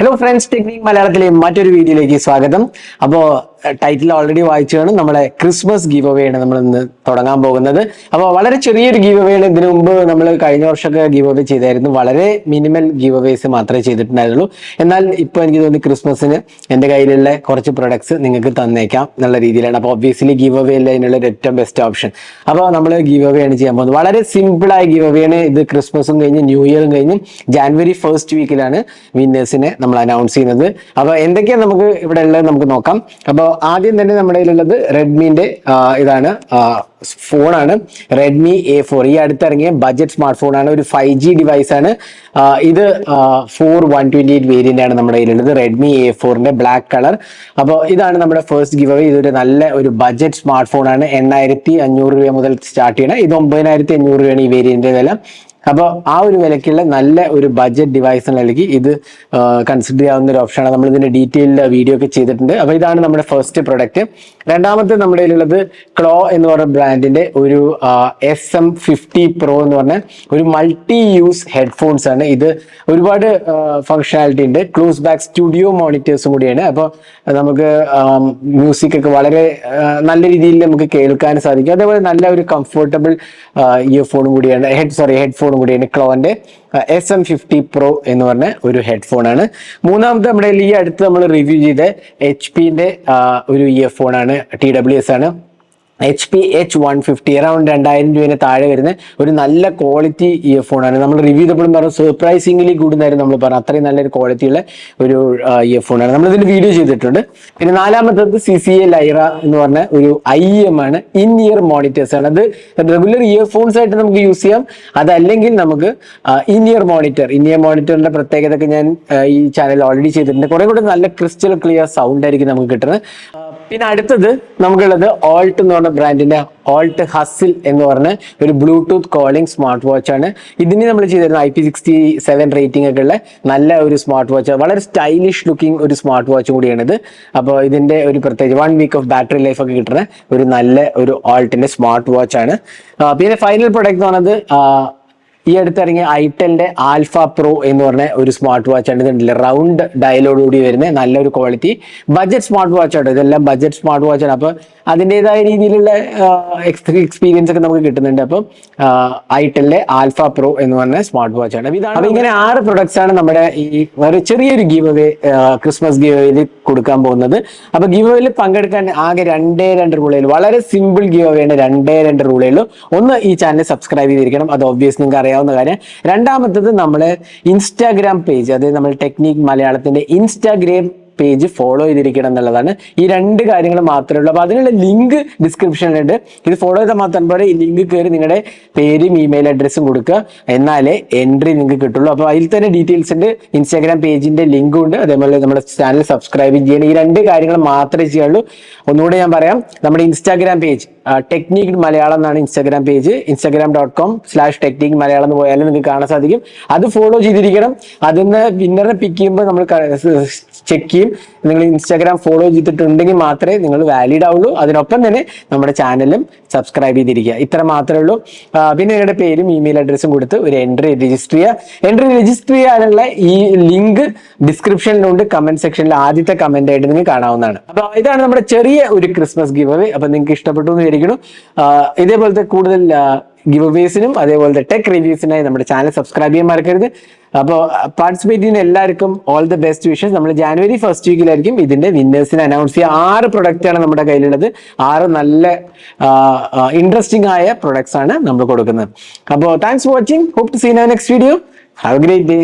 Hello friends, technique മലയാളത്തിലെ മറ്റൊരു വീഡിയോയിലേക്ക് സ്വാഗതം. അപ്പോൾ ടൈറ്റിൽ ഓൾറെഡി വായിച്ചാണ്. നമ്മുടെ ക്രിസ്മസ് ഗീവ് അവേ ആണ് നമ്മൾ ഇന്ന് തുടങ്ങാൻ പോകുന്നത്. അപ്പോൾ വളരെ ചെറിയൊരു ഗീവ് അവേ ആണ്. ഇതിനു മുമ്പ് നമ്മൾ കഴിഞ്ഞ വർഷമൊക്കെ ഗീവ് അവേ ചെയ്തായിരുന്നു. വളരെ മിനിമൽ ഗീവ് അവേസ് മാത്രമേ ചെയ്തിട്ടുണ്ടായിരുന്നുള്ളൂ. എന്നാൽ ഇപ്പോൾ എനിക്ക് തോന്നി ക്രിസ്മസിന് എൻ്റെ കയ്യിലുള്ള കുറച്ച് പ്രൊഡക്ട്സ് നിങ്ങൾക്ക് തന്നേക്കാം എന്നുള്ള രീതിയിലാണ്. അപ്പോൾ ഒബ്വിയസ്ലി ഗീവ് അവേ അല്ല അതിനുള്ള ഏറ്റവും ബെസ്റ്റ് ഓപ്ഷൻ. അപ്പോൾ നമ്മൾ ഗീവ് അവേ ആണ് ചെയ്യാൻ പോകുന്നത്. വളരെ സിമ്പിളായ ഗീവ് അവേ ആണ് ഇത്. ക്രിസ്മസും കഴിഞ്ഞ് ന്യൂ ഇയറും കഴിഞ്ഞ് ജാനുവരി 1st വീക്കിലാണ് വിന്നേഴ്സിനെ നമ്മൾ അനൗൺസ് ചെയ്യുന്നത്. അപ്പോൾ എന്തൊക്കെയാണ് നമുക്ക് ഇവിടെ ഉള്ളത് നമുക്ക് നോക്കാം. അപ്പോൾ ആദ്യം തന്നെ നമ്മുടെ കയ്യിലുള്ളത് റെഡ്മിന്റെ ഇതാണ് ഫോണാണ്. റെഡ്മി A4 ഈ അടുത്തിറങ്ങിയ ബഡ്ജറ്റ് സ്മാർട്ട് ഫോണാണ്. ഒരു 5G ഡിവൈസ് ആണ് ഇത്. 4128 വേരിയന്റ് ആണ് നമ്മുടെ കയ്യിലുള്ളത്. റെഡ്മി A4ന്റെ ബ്ലാക്ക് കളർ. അപ്പോൾ ഇതാണ് നമ്മുടെ ഫസ്റ്റ് ഗിവ് അവേ. ഇതൊരു നല്ല ഒരു ബഡ്ജറ്റ് സ്മാർട്ട് ഫോണാണ്. 8500 രൂപ മുതൽ സ്റ്റാർട്ട് ചെയ്യണം. ഇത് 9500 രൂപയാണ് ഈ വേരിയന്റിന്റെ വില. അപ്പോൾ ആ ഒരു വിലക്കുള്ള നല്ല ഒരു ബഡ്ജറ്റ് ഡിവൈസ് നൽകി ഇത് കൺസിഡർ ചെയ്യാവുന്ന ഒരു ഓപ്ഷനാണ്. നമ്മൾ ഇതിന്റെ ഡീറ്റെയിൽഡ് വീഡിയോ ഒക്കെ ചെയ്തിട്ടുണ്ട്. അപ്പോൾ ഇതാണ് നമ്മുടെ ഫസ്റ്റ് പ്രൊഡക്റ്റ്. രണ്ടാമത്തെ നമ്മുടെ കയ്യിലുള്ളത് ക്ലോ എന്ന് പറഞ്ഞ ബ്രാൻഡിന്റെ ഒരു SM50 Pro എന്ന് പറഞ്ഞ ഒരു മൾട്ടി യൂസ് ഹെഡ്ഫോൺസ് ആണ്. ഇത് ഒരുപാട് ഫങ്ഷനാലിറ്റി ഉണ്ട്. ക്ലോസ് ബാക്ക് സ്റ്റുഡിയോ മോണിറ്റേഴ്സും കൂടിയാണ്. അപ്പോൾ നമുക്ക് മ്യൂസിക് ഒക്കെ വളരെ നല്ല രീതിയിൽ നമുക്ക് കേൾക്കാൻ സാധിക്കും. അതേപോലെ നല്ല ഒരു കംഫർട്ടബിൾ ഇയർഫോണും കൂടിയാണ്. ഹെഡ്ഫോണും കൂടിയാണ്. ക്ലോന്റെ SM50 Pro എന്ന് പറഞ്ഞ ഒരു ഹെഡ്ഫോൺ ആണ്. മൂന്നാമത്തെ നമ്മുടെ ഈ അടുത്ത് നമ്മൾ റിവ്യൂ ചെയ്ത HP-ന്റെ ഒരു ഇയർഫോൺ ആണ്. TWS ആണ്. HP H150 അറൌണ്ട് 2000 രൂപന് താഴെ വരുന്ന ഒരു നല്ല ക്വാളിറ്റി ഇയർഫോൺ ആണ്. നമ്മൾ റിവ്യൂ ചെയ്തപ്പോഴും പറഞ്ഞു സർപ്രൈസിംഗ്ലി കൂടുന്നായിരുന്നു നമ്മൾ പറഞ്ഞു. അത്രയും നല്ലൊരു ക്വാളിറ്റിയുള്ള ഒരു ഇയർഫോൺ ആണ്. നമ്മൾ ഇതിന്റെ വീഡിയോ ചെയ്തിട്ടുണ്ട്. പിന്നെ നാലാമത്തത് CCA Lyra എന്ന് പറഞ്ഞ ഒരു IEM ആണ്. ഇൻ ഇയർ മോണിറ്റേഴ്സ് ആണ്. അത് റെഗുലർ ഇയർഫോൺസ് ആയിട്ട് നമുക്ക് യൂസ് ചെയ്യാം. അതല്ലെങ്കിൽ നമുക്ക് ഇൻ ഇയർ മോണിറ്ററിന്റെ പ്രത്യേകതയൊക്കെ ഞാൻ ഈ ചാനൽ ഓൾറെഡി ചെയ്തിട്ടുണ്ട്. കുറെ കൂടെ നല്ല ക്രിസ്റ്റൽ ക്ലിയർ സൗണ്ട് ആയിരിക്കും നമുക്ക് കിട്ടുന്നത്. പിന്നെ അടുത്തത് നമുക്കുള്ളത് ഓൾട്ട് എന്ന് പറഞ്ഞ ബ്രാൻഡിന്റെ ഓൾട്ട് ഹസിൽ എന്ന് പറഞ്ഞ ഒരു ബ്ലൂടൂത്ത് കോളിംഗ് സ്മാർട്ട് വാച്ച് ആണ്. ഇതിന് നമ്മൾ ചെയ്തിരുന്ന IP67 റേറ്റിംഗ് ഒക്കെ ഉള്ള നല്ല ഒരു സ്മാർട്ട് വാച്ച്. വളരെ സ്റ്റൈലിഷ് ലുക്കിംഗ് ഒരു സ്മാർട്ട് വാച്ച് കൂടിയാണിത്. അപ്പോൾ ഇതിന്റെ ഒരു പ്രത്യേകിച്ച് 1 വീക്ക് ഓഫ് ബാറ്ററി ലൈഫ് ഒക്കെ കിട്ടുന്ന ഒരു നല്ല ഒരു ഓൾട്ടിന്റെ സ്മാർട്ട് വാച്ച് ആണ്. പിന്നെ ഫൈനൽ പ്രൊഡക്റ്റ് എന്ന് പറയുന്നത് ഈ അടുത്തിറങ്ങിയ ഐറ്റലിന്റെ ആൽഫ പ്രോ എന്ന് പറഞ്ഞ ഒരു സ്മാർട്ട് വാച്ച് ആണ്. ഇതുണ്ടല്ലോ റൗണ്ട് ഡയലോടുകൂടി വരുന്ന നല്ലൊരു ക്വാളിറ്റി ബഡ്ജറ്റ് സ്മാർട്ട് വാച്ച് ആണ്. ഇതെല്ലാം ബഡ്ജറ്റ് സ്മാർട്ട് വാച്ച് ആണ്. അപ്പൊ അതിൻ്റെതായ രീതിയിലുള്ള എക്സ്പീരിയൻസ് ഒക്കെ നമുക്ക് കിട്ടുന്നുണ്ട്. അപ്പം ഐറ്റലിന്റെ ആൽഫ പ്രോ എന്ന് പറഞ്ഞ സ്മാർട്ട് വാച്ച് ആണ്. അപ്പൊ ഇങ്ങനെ 6 പ്രൊഡക്ട്സ് ആണ് നമ്മുടെ ഈ ഒരു ചെറിയൊരു ഗീവ് അവേ ക്രിസ്മസ് ഗീവ് അവേയിൽ കൊടുക്കാൻ പോകുന്നത്. അപ്പൊ ഗീവ് അവേയിൽ പങ്കെടുക്കാൻ ആകെ 2 റൂളുകൾ. വളരെ സിമ്പിൾ ഗീവ് അവേ ആണ്. 2 റൂളുള്ളൂ. ഒന്ന്, ഈ ചാനൽ സബ്സ്ക്രൈബ് ചെയ്തിരിക്കണം. അത് ഒബ്വിയസ് നിങ്ങൾക്ക് അറിയാവുന്ന കാര്യം. രണ്ടാമത്തത് നമ്മളെ ഇൻസ്റ്റാഗ്രാം പേജ്, അതായത് നമ്മൾ ടെക്നിക് മലയാളത്തിന്റെ ഇൻസ്റ്റാഗ്രാം പേജ് ഫോളോ ചെയ്തിരിക്കണം എന്നുള്ളതാണ്. ഈ 2 കാര്യങ്ങൾ മാത്രമേ ഉള്ളൂ. അപ്പൊ അതിനുള്ള ലിങ്ക് ഡിസ്ക്രിപ്ഷനിലുണ്ട്. ഇത് ഫോളോ ചെയ്താൽ മാത്രം പോലെ ഈ ലിങ്ക് കയറി നിങ്ങളുടെ പേരും ഇമെയിൽ അഡ്രസ്സും കൊടുക്കുക. എന്നാലേ എൻട്രി നിങ്ങൾക്ക് കിട്ടുള്ളൂ. അപ്പൊ അതിൽ തന്നെ ഡീറ്റെയിൽസ് ഉണ്ട്. ഇൻസ്റ്റാഗ്രാം പേജിന്റെ ലിങ്കും ഉണ്ട്. അതേപോലെ നമ്മുടെ ചാനൽ സബ്സ്ക്രൈബ് ചെയ്യണം. ഈ 2 കാര്യങ്ങൾ മാത്രമേ ചെയ്യുള്ളൂ. ഒന്നുകൂടെ ഞാൻ പറയാം. നമ്മുടെ ഇൻസ്റ്റാഗ്രാം പേജ് ടെക്നിക് മലയാളം എന്നാണ് ഇൻസ്റ്റാഗ്രാം പേജ്. instagram.com/ടെക്നിക് മലയാളം എന്ന് പോയാലും നിങ്ങൾക്ക് കാണാൻ സാധിക്കും. അത് ഫോളോ ചെയ്തിരിക്കണം. അതിന്ന് വിന്നറിനെ പിക്ക് ചെയ്യുമ്പോൾ നമ്മൾ ചെക്ക് ചെയ്യും. നിങ്ങൾ ഇൻസ്റ്റാഗ്രാം ഫോളോ ചെയ്തിട്ടുണ്ടെങ്കിൽ മാത്രമേ നിങ്ങൾ വാലിഡ് ആവുള്ളൂ. അതിനൊപ്പം തന്നെ നമ്മുടെ ചാനലും സബ്സ്ക്രൈബ് ചെയ്തിരിക്കുക. ഇത്ര മാത്രമേ ഉള്ളൂ. പിന്നെ നിങ്ങളുടെ പേരും ഇമെയിൽ അഡ്രസ്സും കൊടുത്ത് ഒരു എൻട്രി രജിസ്റ്റർ ചെയ്യുക. എൻട്രി രജിസ്റ്റർ ചെയ്യാനുള്ള ഈ ലിങ്ക് ഡിസ്ക്രിപ്ഷനിലുണ്ട്. കമന്റ് സെക്ഷനിൽ ആദ്യത്തെ കമന്റ് ആയിട്ട് നിങ്ങൾക്ക് കാണാവുന്നതാണ്. അപ്പൊ ഇതാണ് നമ്മുടെ ചെറിയ ഒരു ക്രിസ്മസ് ഗിവ് അവേ. അപ്പൊ നിങ്ങൾക്ക് ഇഷ്ടപ്പെട്ടു എന്ന് വിചാരിക്കുന്നു. ഇതേപോലത്തെ കൂടുതൽ ഗിവ് അവേസിനും അതേപോലത്തെ ടെക് റിവ്യൂസിനായി നമ്മുടെ ചാനൽ സബ്സ്ക്രൈബ് ചെയ്യാൻ മറക്കരുത്. അപ്പോൾ പാർട്ടിസിപ്പേറ്റ് ചെയ്യുന്ന എല്ലാവർക്കും ഓൾ ദി ബെസ്റ്റ് വിഷസ്. നമ്മൾ ജാനുവരി 1st വീക്കിലായിരിക്കും ഇതിന്റെ വിന്നേഴ്സിനെ അനൗൺസ് ചെയ്യുക. 6 പ്രൊഡക്റ്റ് ആണ് നമ്മുടെ കയ്യിലുള്ളത്. 6 നല്ല ഇൻട്രസ്റ്റിംഗ് ആയ പ്രൊഡക്ട്സ് ആണ് നമ്മൾ കൊടുക്കുന്നത്. അപ്പോൾ thanks for watching. Hope to see you next video. Have a great day.